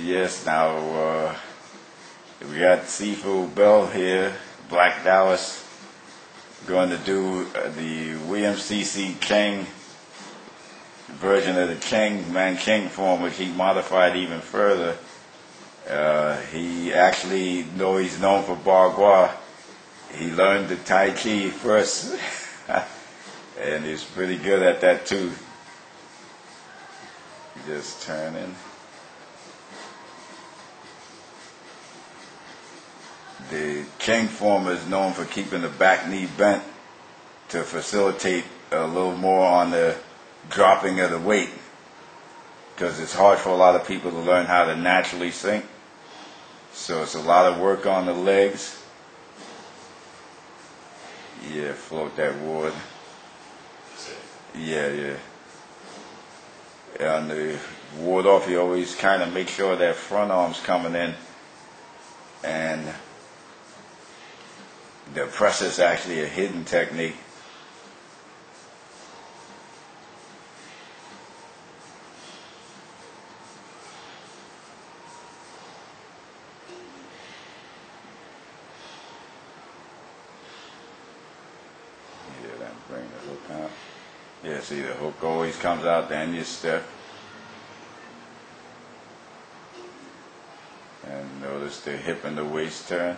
Yes, now we got Sifu Bell here, Black Dallas, going to do the William C.C.Chen version of the Cheng Man Cheng form, which he modified even further. He actually, though he's known for Bagua, he learned the Tai Chi first, and he's pretty good at that too. Just turning. The Cheng form is known for keeping the back knee bent to facilitate a little more on the dropping of the weight, because it's hard for a lot of people to learn how to naturally sink. So it's a lot of work on the legs. Yeah, float that ward. Yeah. On the ward off, you always kind of make sure that front arm's coming in, and the press is actually a hidden technique. Yeah, then bring the hook out. Yeah, see, the hook always comes out, then you step. And notice the hip and the waist turn.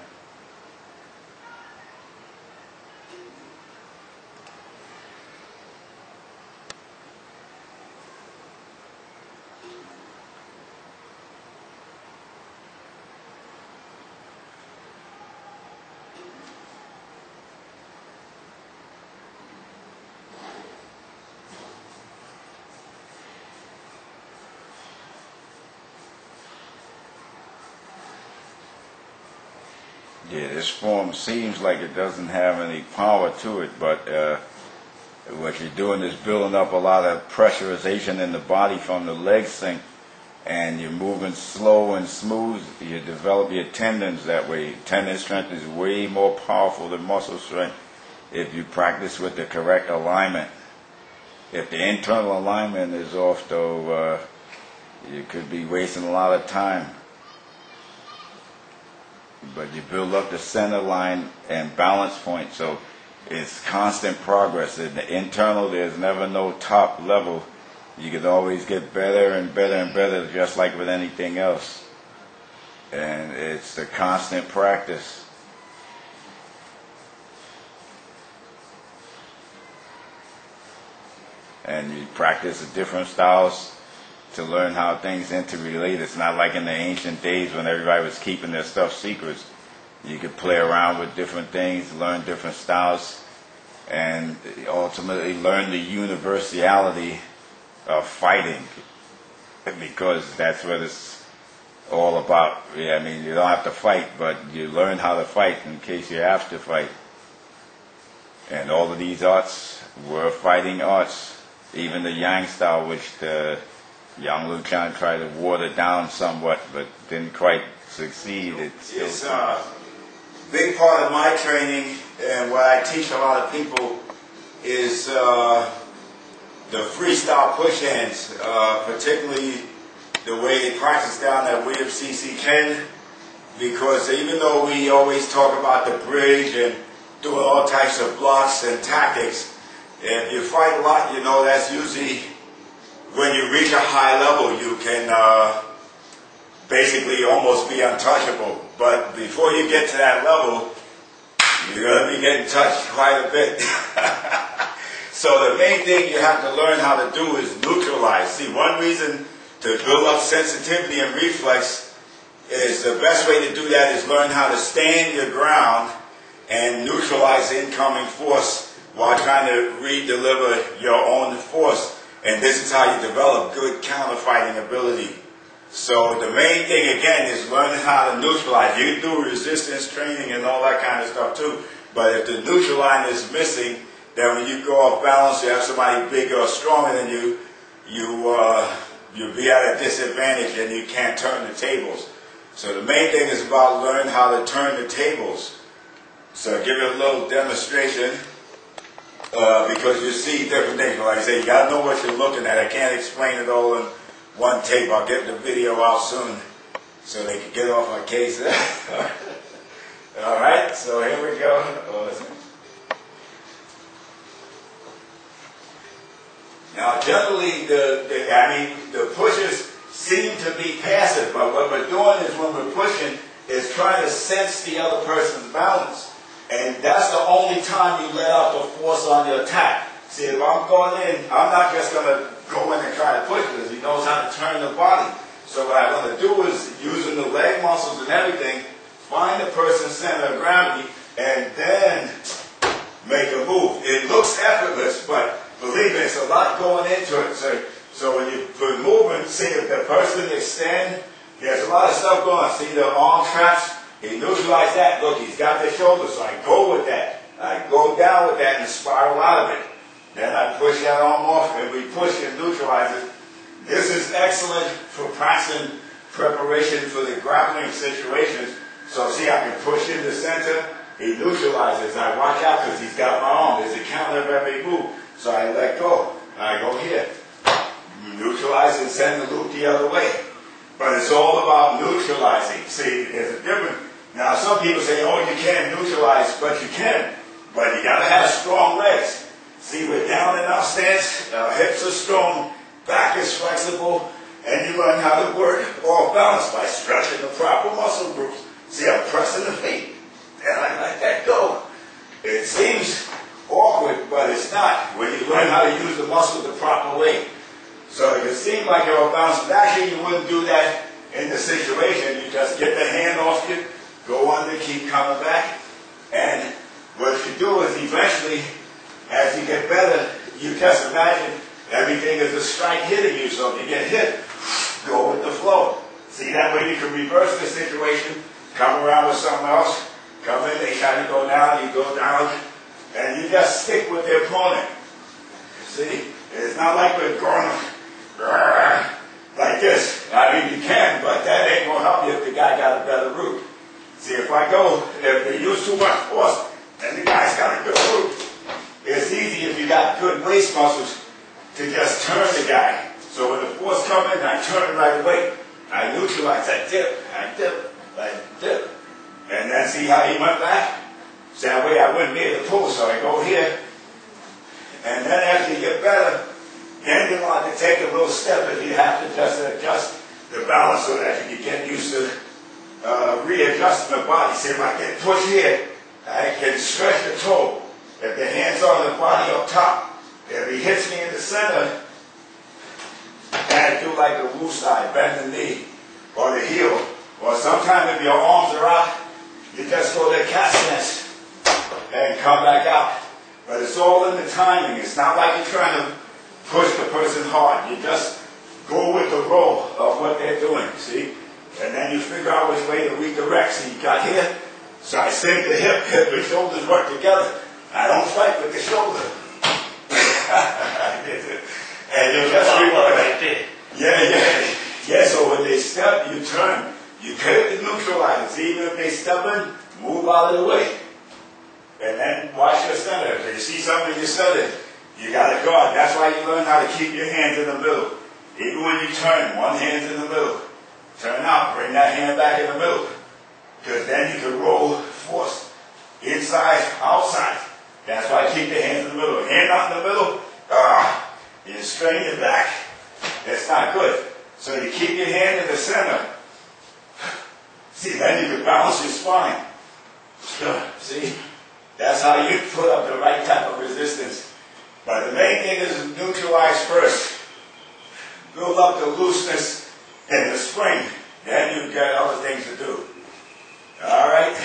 Yeah, this form seems like it doesn't have any power to it, but what you're doing is building up a lot of pressurization in the body from the leg sink, and you're moving slow and smooth. You develop your tendons that way. Tendon strength is way more powerful than muscle strength if you practice with the correct alignment. If the internal alignment is off, though, you could be wasting a lot of time. But you build up the center line and balance point, so it's constant progress. In the internal, there's never no top level. You can always get better and better and better, just like with anything else. And it's the constant practice. And you practice the different styles to learn how things interrelate. It's not like in the ancient days when everybody was keeping their stuff secrets. You could play around with different things, learn different styles, and ultimately learn the universality of fighting, because that's what it's all about. Yeah, I mean, you don't have to fight, but you learn how to fight in case you have to fight. And all of these arts were fighting arts, even the Yang style, which the Yang Luchan tried to water down somewhat, but didn't quite succeed. It's a big part of my training, and what I teach a lot of people is the freestyle push hands, particularly the way they practice down at William C.C.Chen, because even though we always talk about the bridge and doing all types of blocks and tactics, if you fight a lot, you know that's usually when you reach a high level, you can basically almost be untouchable. But before you get to that level, you're going to be getting touched quite a bit. So the main thing you have to learn how to do is neutralize. See, one reason to build up sensitivity and reflex is the best way to do that is learn how to stand your ground and neutralize incoming force while trying to re-deliver your own force. And this is how you develop good counter-fighting ability. So the main thing, again, is learning how to neutralize. You can do resistance training and all that kind of stuff too, but if the neutral line is missing, then when you go off balance, you have somebody bigger or stronger than you, you'll be at a disadvantage and you can't turn the tables. So the main thing is about learning how to turn the tables. So I'll give you a little demonstration. Because you see different things. Like I say, you got to know what you're looking at. I can't explain it all in one tape. I'll get the video out soon. so they can get off my case. All right, so here we go. Now, generally, the pushes seem to be passive, but what we're doing is when we're pushing is trying to sense the other person's balance. And that's the only time you let out the force on your attack. See, if I'm going in, I'm not just going to go in and try to push because he knows how to turn the body. So what I'm going to do is, using the leg muscles and everything, find the person's center of gravity, and then make a move. It looks effortless, but believe me, it's a lot going into it. So when you're moving, see if the person extend, there's a lot of stuff going on. See the arm traps? He neutralized that. Look, he's got the shoulder, so I go with that. I go down with that and spiral out of it. Then I push that arm off, and we push and neutralize it. This is excellent for practicing preparation for the grappling situations. So see, I can push in the center, he neutralizes. I watch out because he's got my arm. There's a counter of every move. So I let go. I go here. Neutralize and send the loop the other way. But it's all about neutralizing. See, there's a difference. Now, some people say, oh, you can't neutralize, but you can. But you got to have strong legs. See, we're down in our stance, our hips are strong, back is flexible, and you learn how to work all balance by stretching the proper muscle groups. See, I'm pressing the feet, and I let that go. It seems awkward, but it's not when you learn how to use the muscle the proper way. So it seems like you're off balance, but actually you wouldn't do that in the situation. You just get the hand off you, go under, keep coming back, and what you do is eventually, as you get better, you just imagine everything is a strike hitting you. So if you get hit, go with the flow. See, that way you can reverse the situation, come around with something else, come in, they try to go down, you go down, and you just stick with the opponent. See, it's not like we're going like this. I mean, you can, but that ain't going to help you if the guy got a better root. See, if they use too much force, and the guy's got a good root, it's easy if you got good waist muscles to just turn the guy. So when the force comes in, I turn it right away. I neutralize, I dip, I dip. And then see how he went back? So that way I wouldn't be able to pull, so I go here. And then after you get better, then you want to take a little step if you have to just adjust the balance so that you can get used to readjusting the body. See, if I can push here, I can stretch the toe. If the hand's on the body up top, if he hits me in the center, and I do like the woo side, bend the knee, or the heel, or sometimes if your arms are out, you just go to the cat stance and come back out. But it's all in the timing. It's not like you're trying to push the person hard. You just go with the roll of what they're doing, see? And then you figure out which way to redirect. See, you got here, so I sink the hip and shoulders work together. I don't fight with the shoulder. And you just redirect. Yeah, so when they step, you turn. You pivot to neutralize. See, even if they step in, move out of the way. And then watch your center. If you see something in your center, you got to guard. That's why you learn how to keep your hands in the middle. Even when you turn, one hand's in the middle. Turn out, bring that hand back in the middle. Because then you can roll force inside, outside. That's why I keep the hands in the middle. Hand out in the middle, you strain your back. That's not good. So you keep your hand in the center. See, then you can balance your spine. See? That's how you put up the right type of resistance. But the main thing is neutralize first. Build up the looseness and the spring. Then you get other things to do. All right?